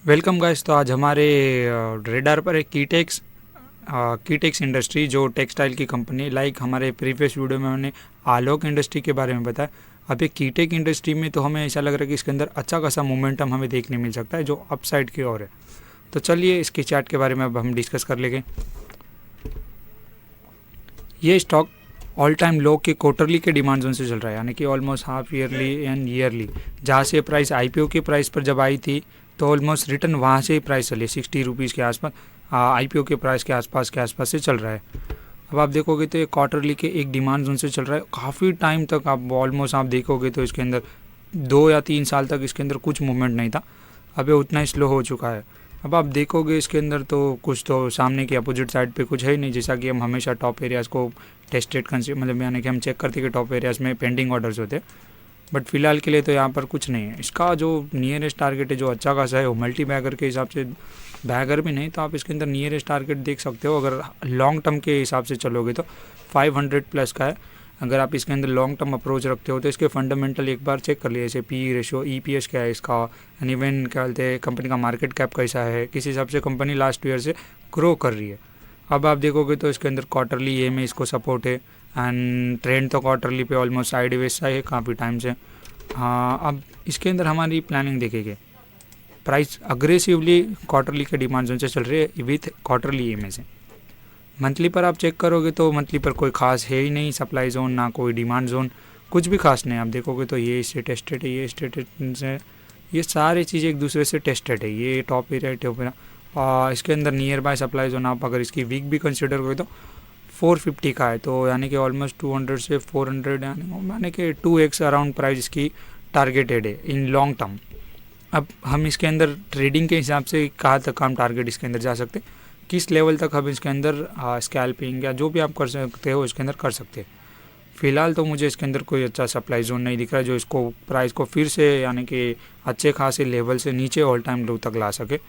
Welcome guys. तो आज हमारे रेडार पर एक कीटेक्स इंडस्ट्री जो टेक्सटाइल की कंपनी, लाइक हमारे प्रीवियस वीडियो में हमने आलोक इंडस्ट्री के बारे में बताया। अब ये कीटेक इंडस्ट्री में तो हमें ऐसा लग रहा है कि इसके अंदर अच्छा खासा मोमेंटम हमें देखने मिल सकता है जो अपसाइड की ओर है। तो चलिए इसके चार्ट के बारे में अब हम डिस्कस कर लेंगे। ये स्टॉक ऑल टाइम लो के क्वार्टरली के डिमांड जोन से चल रहा है, यानी कि almost half yearly and yearly. जहाँ से प्राइस आईपीओ के प्राइस पर जब आई थी तो ऑलमोस्ट रिटर्न वहाँ से ही प्राइस चली 60 रुपीज़ के आसपास, आईपीओ के प्राइस के आसपास से चल रहा है। अब आप देखोगे तो ये क्वार्टरली के एक डिमांड जोन से चल रहा है काफ़ी टाइम तक। आप ऑलमोस्ट आप देखोगे तो इसके अंदर 2 या 3 साल तक इसके अंदर कुछ मूवमेंट नहीं था। अब ये उतना ही स्लो हो चुका है। अब आप देखोगे इसके अंदर तो कुछ तो सामने की अपोजिट साइड पे कुछ है ही नहीं, जैसा कि हम हमेशा टॉप एरियाज़ को टेस्टेड मतलब यानी कि हम चेक करते कि टॉप एरियाज़ में पेंडिंग ऑर्डर्स होते हैं। बट फिलहाल के लिए तो यहाँ पर कुछ नहीं है। इसका जो नियरेस्ट टारगेट है जो अच्छा खासा है वो मल्टी बैगर के हिसाब से, बैगर भी नहीं तो आप इसके अंदर नियरेस्ट टारगेट देख सकते हो। अगर लॉन्ग टर्म के हिसाब से चलोगे तो 500 प्लस का है। अगर आप इसके अंदर लॉन्ग टर्म अप्रोच रखते हो तो इसके फंडामेंटल एक बार चेक कर लिए, जैसे पी रेशियो, ईपीएस क्या है इसका, एंड इवन क्या बोलते हैं कंपनी का मार्केट कैप कैसा है, किस हिसाब से कंपनी लास्ट ईयर से ग्रो कर रही है। अब आप देखोगे तो इसके अंदर क्वार्टरली ये में इसको सपोर्ट है एंड ट्रेंड तो क्वार्टरली पे ऑलमोस्ट साइड वेज सा है काफ़ी टाइम से। हाँ, अब इसके अंदर हमारी प्लानिंग देखेंगे। प्राइस अग्रेसिवली क्वार्टरली के डिमांड जोन से चल रही है विथ क्वार्टरली ई में से। मंथली पर आप चेक करोगे तो मंथली पर कोई खास है ही नहीं, सप्लाई जोन ना कोई डिमांड जोन, कुछ भी खास नहीं। आप देखोगे तो ये इससे टेस्टेड है, ये स्टेटेड है, ये सारी चीज़ें एक दूसरे से टेस्टेड है। ये टॉप एरिया टॉप एरिया। इसके अंदर नियर बाय सप्लाई जोन आप अगर इसकी वीक भी कंसिडर करोगे तो 450 का है, तो यानी कि ऑलमोस्ट 200 से 400 यानी कि 2x अराउंड प्राइस इसकी टारगेटेड है इन लॉन्ग टर्म। अब हम इसके अंदर ट्रेडिंग के हिसाब से कहाँ तक हम टारगेट इसके अंदर जा सकते, किस लेवल तक हम इसके अंदर स्कैल्पिंग या जो भी आप कर सकते हो इसके अंदर कर सकते हैं। फ़िलहाल तो मुझे इसके अंदर कोई अच्छा सप्लाई जोन नहीं दिख रहा है जो इसको प्राइस को फिर से यानी कि अच्छे खासे लेवल से नीचे ऑल टाइम लो तक ला सके।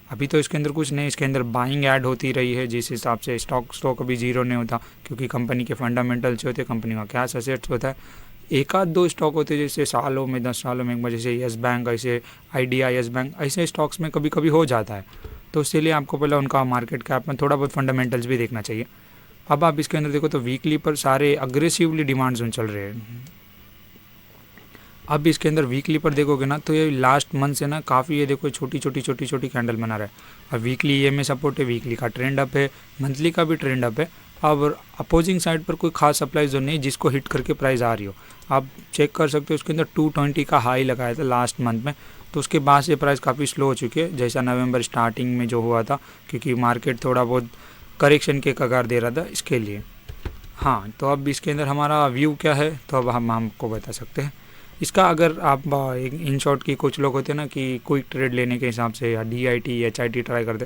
अभी तो इसके अंदर कुछ नहीं, इसके अंदर बाइंग ऐड होती रही है जिस हिसाब से स्टॉक अभी जीरो नहीं होता, क्योंकि कंपनी के फंडामेंटल्स होते हैं, कंपनी का कैश असेट्स होता है। एक आध दो स्टॉक होते हैं जैसे सालों में 10 सालों में एक बार, जैसे यस बैंक, ऐसे आइडिया यस बैंक, ऐसे स्टॉक्स में कभी कभी हो जाता है। तो इसलिए आपको पहले उनका मार्केट कैप में थोड़ा बहुत फंडामेंटल्स भी देखना चाहिए। अब आप इसके अंदर देखो तो वीकली पर सारे अग्रेसिवली डिमांड जोन चल रहे हैं। अब इसके अंदर वीकली पर देखोगे ना तो ये लास्ट मंथ से ना काफ़ी, ये देखो छोटी छोटी कैंडल बना रहा है। अब वीकली ये में सपोर्ट है, वीकली का ट्रेंड अप है, मंथली का भी ट्रेंड अप है। अब अपोजिंग साइड पर कोई खास सप्लाई जोन नहीं जिसको हिट करके प्राइस आ रही हो। आप चेक कर सकते हो उसके अंदर 220 का हाई लगाया था लास्ट मंथ में, तो उसके बाद से प्राइस काफ़ी स्लो हो चुकी है, जैसा नवंबर स्टार्टिंग में जो हुआ था, क्योंकि मार्केट थोड़ा बहुत करेक्शन के कगार दे रहा था इसके लिए। हाँ, तो अब इसके अंदर हमारा व्यू क्या है तो अब हम आपको बता सकते हैं इसका। अगर आप इन शॉर्ट की कुछ लोग होते हैं ना कि क्विक ट्रेड लेने के हिसाब से या DIT या HIT ट्राई करते,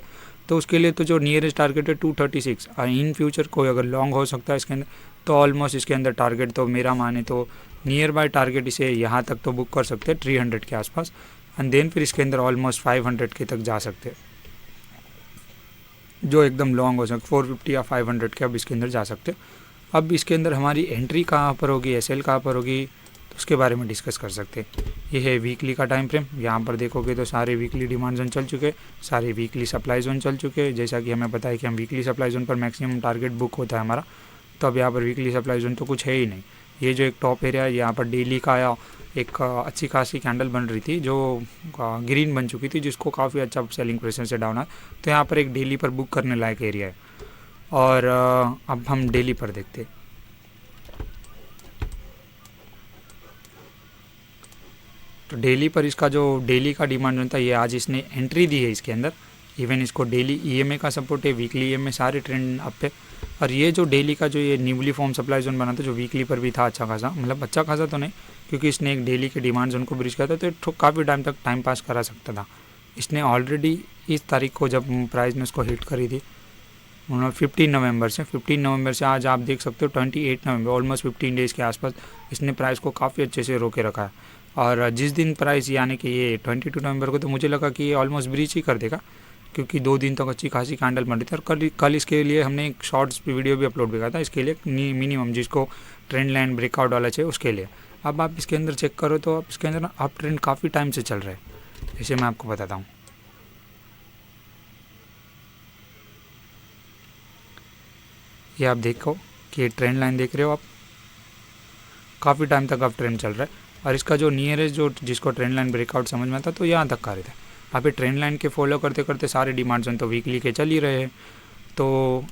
तो उसके लिए तो जो नियरेस्ट टारगेट है 236। इन फ्यूचर कोई अगर लॉन्ग हो सकता है इसके अंदर तो ऑलमोस्ट इसके अंदर टारगेट तो मेरा माने तो नियर बाय टारगेट इसे यहाँ तक तो बुक कर सकते हैं 300 के आसपास, एंड देन फिर इसके अंदर ऑलमोस्ट 500 के तक जा सकते हैं जो एकदम लॉन्ग हो सकते, 450 या 500 के अब इसके अंदर जा सकते हैं। अब इसके अंदर हमारी एंट्री कहाँ पर होगी, SL कहाँ पर होगी, तो उसके बारे में डिस्कस कर सकते हैं। ये है वीकली का टाइम फ्रेम। यहाँ पर देखोगे तो सारे वीकली डिमांड जोन चल चुके, सारे वीकली सप्लाई जोन चल चुके। जैसा कि हमें पता है कि हम वीकली सप्लाई जोन पर मैक्सिमम टारगेट बुक होता है हमारा, तो अब यहाँ पर वीकली सप्लाई जोन तो कुछ है ही नहीं। ये जो एक टॉप एरिया है यहाँ पर डेली का आया एक अच्छी खासी कैंडल बन रही थी जो ग्रीन बन चुकी थी, जिसको काफ़ी अच्छा सेलिंग प्रेशर से डाउन है, तो यहाँ पर एक डेली पर बुक करने लायक एरिया है। और अब हम डेली पर देखते, तो डेली पर इसका जो डेली का डिमांड जोन था ये आज इसने एंट्री दी है इसके अंदर। इवन इसको डेली EMA का सपोर्ट है, वीकली EMA सारे ट्रेंड अप पे। और ये जो डेली का जो ये न्यूली फॉर्म सप्लाई जोन बना था जो वीकली पर भी था अच्छा खासा, मतलब अच्छा खासा तो नहीं क्योंकि इसने एक डेली के डिमांड जोन को ब्रिज किया था, तो काफ़ी टाइम तक टाइम पास करा सकता था। इसने ऑलरेडी इस तारीख को जब प्राइस ने उसको हिट करी थी 15 नवंबर से आज आप देख सकते हो 28 नवंबर, ऑलमोस्ट 15 डेज़ के आसपास इसने प्राइस को काफ़ी अच्छे से रोके रखा है। और जिस दिन प्राइस यानी कि ये 22 नवंबर को, तो मुझे लगा कि ये ऑलमोस्ट ब्रीच ही कर देगा, क्योंकि 2 दिन तक अच्छी खासी कैंडल बन रही थी। और कल इसके लिए हमने एक शॉर्ट्स वीडियो भी अपलोड किया था इसके लिए, मिनिमम जिसको ट्रेंड लाइन ब्रेकआउट वाला चाहिए उसके लिए। अब आप इसके अंदर चेक करो तो आप इसके अंदर अप ट्रेंड काफ़ी टाइम से चल रहा है, जैसे मैं आपको बताता हूँ। ये आप देखो कि ट्रेंड लाइन देख रहे हो आप, काफ़ी टाइम तक अब ट्रेंड चल रहा है और इसका जो नियरेस्ट जो जिसको ट्रेंड लाइन ब्रेकआउट समझ में आता तो यहाँ तक का रहता है। आप ये ट्रेंड लाइन के फॉलो करते करते सारे डिमांड जोन तो वीकली के चल ही रहे हैं। तो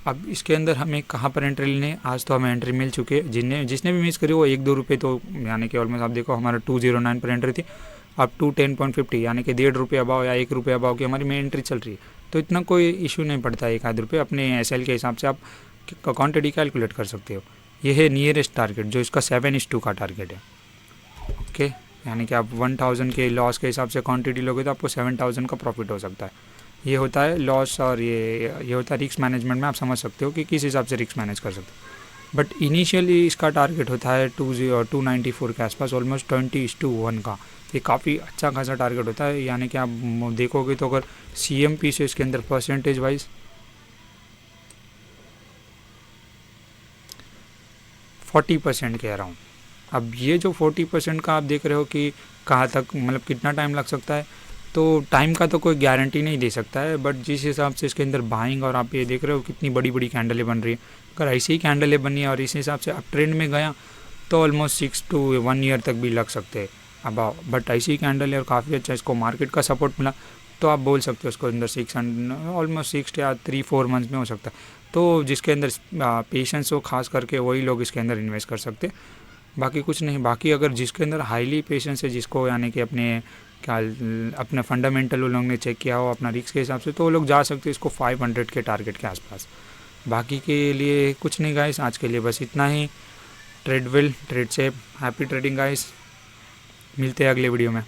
अब इसके अंदर हमें कहाँ पर एंट्री लेनी है, आज तो हमें एंट्री मिल चुकी है। जिसने भी मिस करी वो 1-2 रुपये तो यानी कि ऑलमोस्ट आप देखो हमारा 209 पर एंट्री थी, अब 210.50 यानी कि 1.5 रुपये अभाव या 1 रुपये अभाव की हमारी में एंट्री चल रही है। तो इतना कोई इशू नहीं पड़ता है, 1-आध रुपये अपने SL के हिसाब से आप क्वान्टिटी कैलकुलेट कर सकते हो। ये है नियरेस्ट टारगेट जो इसका 7:2 का टारगेट है। ओके, यानी कि आप 1000 के लॉस के हिसाब से क्वांटिटी लोगे तो आपको 7000 का प्रॉफिट हो सकता है। ये होता है लॉस और ये होता है रिस्क मैनेजमेंट में। आप समझ सकते हो कि किस हिसाब से रिस्क मैनेज कर सकते हो। बट इनिशियली इसका टारगेट होता है 294 के आसपास, ऑलमोस्ट 20:1 का। ये काफ़ी अच्छा खासा टारगेट होता है। यानी कि आप देखोगे तो अगर CMP से इसके अंदर परसेंटेज वाइज 40% के अराउंड। अब ये जो 40% का आप देख रहे हो कि कहाँ तक मतलब कितना टाइम लग सकता है, तो टाइम का तो कोई गारंटी नहीं दे सकता है। बट जिस हिसाब से इसके अंदर बाइंग और आप ये देख रहे हो कितनी बड़ी बड़ी कैंडलें बन रही है, अगर ऐसी ही कैंडलें बनी है और इस हिसाब से अब ट्रेंड में गया तो ऑलमोस्ट 6 to 1 ईयर तक भी लग सकते हैं अब। बट ऐसी ही कैंडल है और काफ़ी अच्छा इसको मार्केट का सपोर्ट मिला, तो आप बोल सकते हो उसको अंदर 600 ऑलमोस्ट 6 या 3-4 मंथ्स में हो सकता है। तो जिसके अंदर पेशेंस हो खास करके वही लोग इसके अंदर इन्वेस्ट कर सकते, बाकी कुछ नहीं। बाकी अगर जिसके अंदर हाईली पेशेंस है, जिसको यानी कि अपने फंडामेंटल उन लोगों ने चेक किया हो अपना रिस्क के हिसाब से, तो वो लोग जा सकते हैं इसको 500 के टारगेट के आसपास। बाकी के लिए कुछ नहीं गाइस, आज के लिए बस इतना ही। Trade well, trade safe, happy trading guys. मिलते हैं अगले वीडियो में।